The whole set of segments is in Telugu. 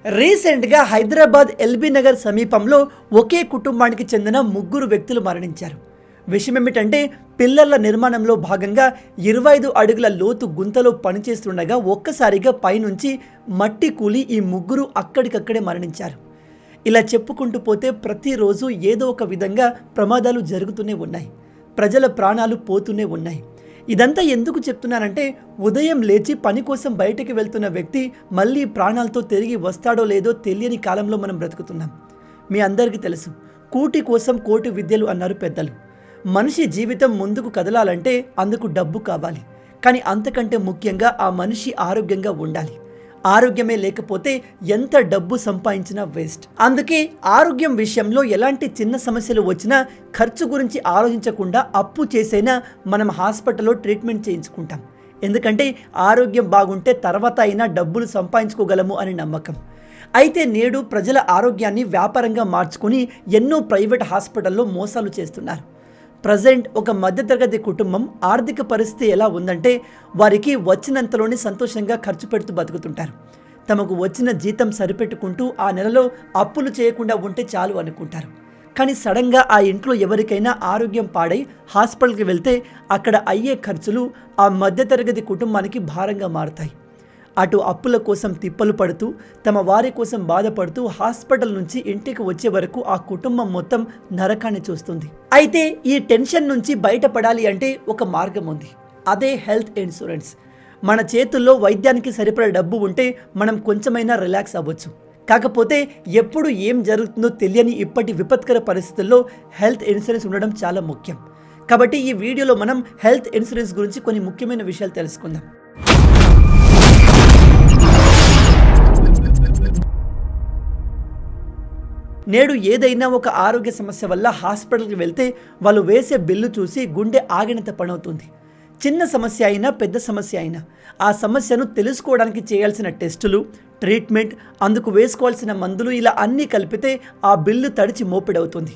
రీసెంట్గా హైదరాబాద్ ఎల్బీ నగర్ సమీపంలో ఒకే కుటుంబానికి చెందిన 3 వ్యక్తులు మరణించారు. విషయం ఏమిటంటే పిల్లల నిర్మాణంలో భాగంగా 25 అడుగుల లోతు గుంతలో పనిచేస్తుండగా ఒక్కసారిగా పైనుంచి మట్టి కూలి ఈ 3 అక్కడికక్కడే మరణించారు. ఇలా చెప్పుకుంటూ పోతే ప్రతిరోజు ఏదో ఒక విధంగా ప్రమాదాలు జరుగుతూనే ఉన్నాయి. ప్రజల ప్రాణాలు పోతూనే ఉన్నాయి. ఇదంతా ఎందుకు చెప్తున్నానంటే ఉదయం లేచి పని కోసం బయటికి వెళ్తున్న వ్యక్తి మళ్ళీ ప్రాణాలతో తిరిగి వస్తాడో లేదో తెలియని కాలంలో మనం బ్రతుకుతున్నాం. మీ అందరికీ తెలుసు, కూటి కోసం కోటి విద్యలు అన్నారు పెద్దలు. మనిషి జీవితం ముందుకు కదలాలంటే అందుకు డబ్బు కావాలి. కానీ అంతకంటే ముఖ్యంగా ఆ మనిషి ఆరోగ్యంగా ఉండాలి. ఆరోగ్యమే లేకపోతే ఎంత డబ్బు సంపాదించినా వేస్ట్. అందుకే ఆరోగ్యం విషయంలో ఎలాంటి చిన్న సమస్యలు వచ్చినా ఖర్చు గురించి ఆలోచించకుండా అప్పు చేసైనా మనం హాస్పిటల్లో ట్రీట్మెంట్ చేయించుకుంటాం. ఎందుకంటే ఆరోగ్యం బాగుంటే తర్వాత అయినా డబ్బులు సంపాదించుకోగలము అని నమ్మకం. అయితే నేడు ప్రజల ఆరోగ్యాన్ని వ్యాపారంగా మార్చుకుని ఎన్నో ప్రైవేట్ హాస్పిటల్లో మోసాలు చేస్తున్నారు. ప్రజెంట్ ఒక మధ్యతరగతి కుటుంబం ఆర్థిక పరిస్థితి ఎలా ఉందంటే వారికి వచ్చినంతలోనే సంతోషంగా ఖర్చు పెడుతూ బతుకుతుంటారు. తమకు వచ్చిన జీతం సరిపెట్టుకుంటూ ఆ నెలలో అప్పులు చేయకుండా ఉంటే చాలు అనుకుంటారు. కానీ సడన్గా ఆ ఇంట్లో ఎవరికైనా ఆరోగ్యం పాడై హాస్పిటల్కి వెళ్తే అక్కడ అయ్యే ఖర్చులు ఆ మధ్యతరగతి కుటుంబానికి భారంగా మారుతాయి. అటు అప్పుల కోసం తిప్పలు పడుతూ తమ వారి కోసం బాధపడుతూ హాస్పిటల్ నుంచి ఇంటికి వచ్చే వరకు ఆ కుటుంబం మొత్తం నరకాన్ని చూస్తుంది. అయితే ఈ టెన్షన్ నుంచి బయటపడాలి అంటే ఒక మార్గం ఉంది. అదే హెల్త్ ఇన్సూరెన్స్. మన చేతుల్లో వైద్యానికి సరిపడే డబ్బు ఉంటే మనం కొంచెమైనా రిలాక్స్ అవ్వచ్చు. కాకపోతే ఎప్పుడు ఏం జరుగుతుందో తెలియని ఇప్పటి విపత్కర పరిస్థితుల్లో హెల్త్ ఇన్సూరెన్స్ ఉండడం చాలా ముఖ్యం. కాబట్టి ఈ వీడియోలో మనం హెల్త్ ఇన్సూరెన్స్ గురించి కొన్ని ముఖ్యమైన విషయాలు తెలుసుకుందాం. నేడు ఏదైనా ఒక ఆరోగ్య సమస్య వల్ల హాస్పిటల్కి వెళ్తే వాళ్ళు వేసే బిల్లు చూసి గుండె ఆగినంత పనవుతుంది. చిన్న సమస్య అయినా పెద్ద సమస్య అయినా ఆ సమస్యను తెలుసుకోవడానికి చేయాల్సిన టెస్టులు, ట్రీట్మెంట్, అందుకు వేసుకోవాల్సిన మందులు ఇలా అన్నీ కలిపితే ఆ బిల్లు తడిచి మోపిడవుతుంది.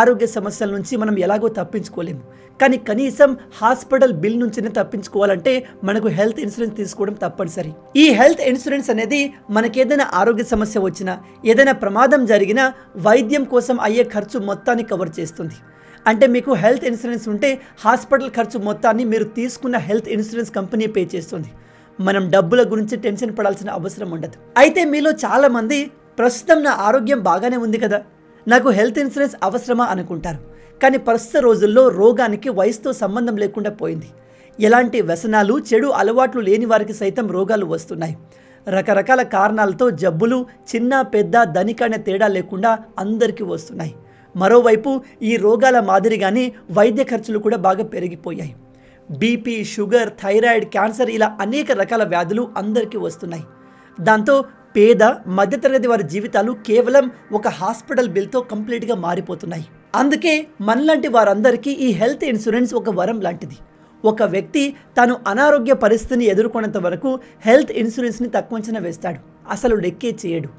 ఆరోగ్య సమస్యల నుంచి మనం ఎలాగో తప్పించుకోలేము. కానీ కనీసం హాస్పిటల్ బిల్ నుంచినే తప్పించుకోవాలంటే మనకు హెల్త్ ఇన్సూరెన్స్ తీసుకోవడం తప్పనిసరి. ఈ హెల్త్ ఇన్సూరెన్స్ అనేది మనకేదైనా ఆరోగ్య సమస్య వచ్చినా, ఏదైనా ప్రమాదం జరిగినా వైద్యం కోసం అయ్యే ఖర్చు మొత్తాన్ని కవర్ చేస్తుంది. అంటే మీకు హెల్త్ ఇన్సూరెన్స్ ఉంటే హాస్పిటల్ ఖర్చు మొత్తాన్ని మీరు తీసుకున్న హెల్త్ ఇన్సూరెన్స్ కంపెనీ పే చేస్తుంది. మనం డబ్బుల గురించి టెన్షన్ పడాల్సిన అవసరం ఉండదు. అయితే మీలో చాలామంది ప్రస్తుతం నా ఆరోగ్యం బాగానే ఉంది కదా, నాకు హెల్త్ ఇన్సూరెన్స్ అవసరమా అనుకుంటారు. కానీ ప్రస్తుత రోజుల్లో రోగానికి వయసుతో సంబంధం లేకుండా పోయింది. ఎలాంటి వ్యసనాలు, చెడు అలవాట్లు లేని వారికి సైతం రోగాలు వస్తున్నాయి. రకరకాల కారణాలతో జబ్బులు చిన్న పెద్ద ధనిక అనే తేడా లేకుండా అందరికీ వస్తున్నాయి. మరోవైపు ఈ రోగాల మాదిరిగానే వైద్య ఖర్చులు కూడా బాగా పెరిగిపోయాయి. బీపీ, షుగర్, థైరాయిడ్, క్యాన్సర్ ఇలా అనేక రకాల వ్యాధులు అందరికీ వస్తున్నాయి. దాంతో పేద మధ్యతరగతి వారి జీవితాలు కేవలం ఒక హాస్పిటల్ బిల్తో కంప్లీట్గా మారిపోతున్నాయి. అందుకే మనలాంటి వారందరికీ ఈ హెల్త్ ఇన్సూరెన్స్ ఒక వరం లాంటిది. ఒక వ్యక్తి తాను అనారోగ్య పరిస్థితిని ఎదుర్కొనేంత వరకు హెల్త్ ఇన్సూరెన్స్ని తక్కువ అంచనా వేస్తాడు, అసలు లెక్కే చేయడు.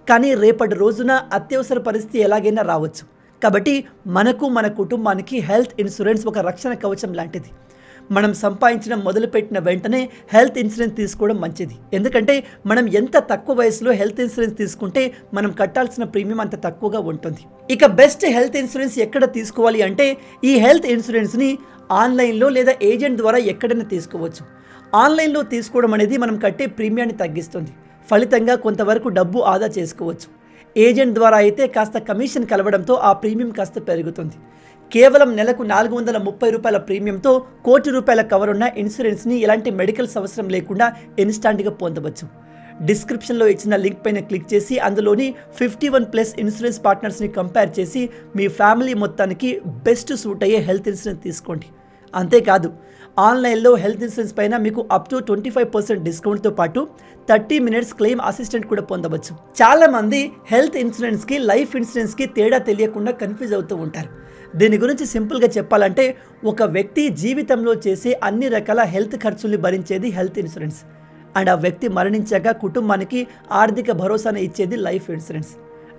కానీ రేపటి రోజున అత్యవసర పరిస్థితి ఎలాగైనా రావచ్చు. కాబట్టి మనకు, మన కుటుంబానికి హెల్త్ ఇన్సూరెన్స్ ఒక రక్షణ కవచం లాంటిది. మనం సంపాదించడం మొదలుపెట్టిన వెంటనే హెల్త్ ఇన్సూరెన్స్ తీసుకోవడం మంచిది. ఎందుకంటే మనం ఎంత తక్కువ వయసులో హెల్త్ ఇన్సూరెన్స్ తీసుకుంటే మనం కట్టాల్సిన ప్రీమియం అంత తక్కువగా ఉంటుంది. ఇక బెస్ట్ హెల్త్ ఇన్సూరెన్స్ ఎక్కడ తీసుకోవాలి అంటే ఈ హెల్త్ ఇన్సూరెన్స్ని ఆన్లైన్లో లేదా ఏజెంట్ ద్వారా ఎక్కడైనా తీసుకోవచ్చు. ఆన్లైన్లో తీసుకోవడం అనేది మనం కట్టే ప్రీమియాన్ని తగ్గిస్తుంది. ఫలితంగా కొంతవరకు డబ్బు ఆదా చేసుకోవచ్చు. ఏజెంట్ ద్వారా అయితే కాస్త కమిషన్ కలవడంతో ఆ ప్రీమియం కాస్త పెరుగుతుంది. కేవలం నెలకు 430 రూపాయల ప్రీమియంతో ₹1 కోటి కవర్ ఉన్న ఇన్సూరెన్స్ని ఎలాంటి మెడికల్స్ అవసరం లేకుండా ఇన్స్టాంట్గా పొందవచ్చు. డిస్క్రిప్షన్లో ఇచ్చిన లింక్ పైన క్లిక్ చేసి అందులోని 51+ ఇన్సూరెన్స్ పార్ట్నర్స్ని కంపేర్ చేసి మీ ఫ్యామిలీ మొత్తానికి బెస్ట్ సూట్ అయ్యే హెల్త్ ఇన్సూరెన్స్ తీసుకోండి. అంతేకాదు ఆన్లైన్లో హెల్త్ ఇన్సూరెన్స్ పైన మీకు అప్ టు 25% డిస్కౌంట్తో పాటు 30 minutes క్లెయిమ్ అసిస్టెంట్ కూడా పొందవచ్చు. చాలామంది హెల్త్ ఇన్సూరెన్స్కి, లైఫ్ ఇన్సూరెన్స్కి తేడా తెలియకుండా కన్ఫ్యూజ్ అవుతూ ఉంటారు. దీని గురించి సింపుల్గా చెప్పాలంటే ఒక వ్యక్తి జీవితంలో చేసే అన్ని రకాల హెల్త్ ఖర్చుల్ని భరించేది హెల్త్ ఇన్సూరెన్స్. అండ్ ఆ వ్యక్తి మరణించాక కుటుంబానికి ఆర్థిక భరోసాను ఇచ్చేది లైఫ్ ఇన్సూరెన్స్.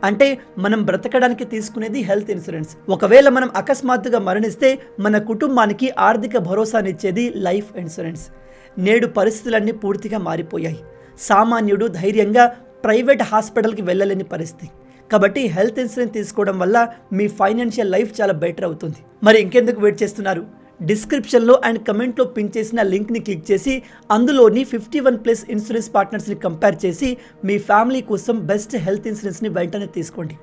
అంటే మనం బ్రతకడానికి తీసుకునేది హెల్త్ ఇన్సూరెన్స్. ఒకవేళ మనం అకస్మాత్తుగా మరణిస్తే మన కుటుంబానికి ఆర్థిక భరోసానిచ్చేది లైఫ్ ఇన్సూరెన్స్. నేడు పరిస్థితులన్నీ పూర్తిగా మారిపోయాయి. సామాన్యుడు ధైర్యంగా ప్రైవేట్ హాస్పిటల్కి వెళ్ళలేని పరిస్థితి. కాబట్టి హెల్త్ ఇన్సూరెన్స్ తీసుకోవడం వల్ల మీ ఫైనాన్షియల్ లైఫ్ చాలా బెటర్ అవుతుంది. మరి ఇంకెందుకు వెయిట్ చేస్తున్నారు? డిస్క్రిప్షన్లో అండ్ కమెంట్లో పిన్ చేసిన లింక్ని క్లిక్ చేసి అందులోని 51+ ఇన్సూరెన్స్ పార్ట్నర్స్ని కంపేర్ చేసి మీ ఫ్యామిలీ కోసం బెస్ట్ హెల్త్ ఇన్సూరెన్స్ని వెంటనే తీసుకోండి.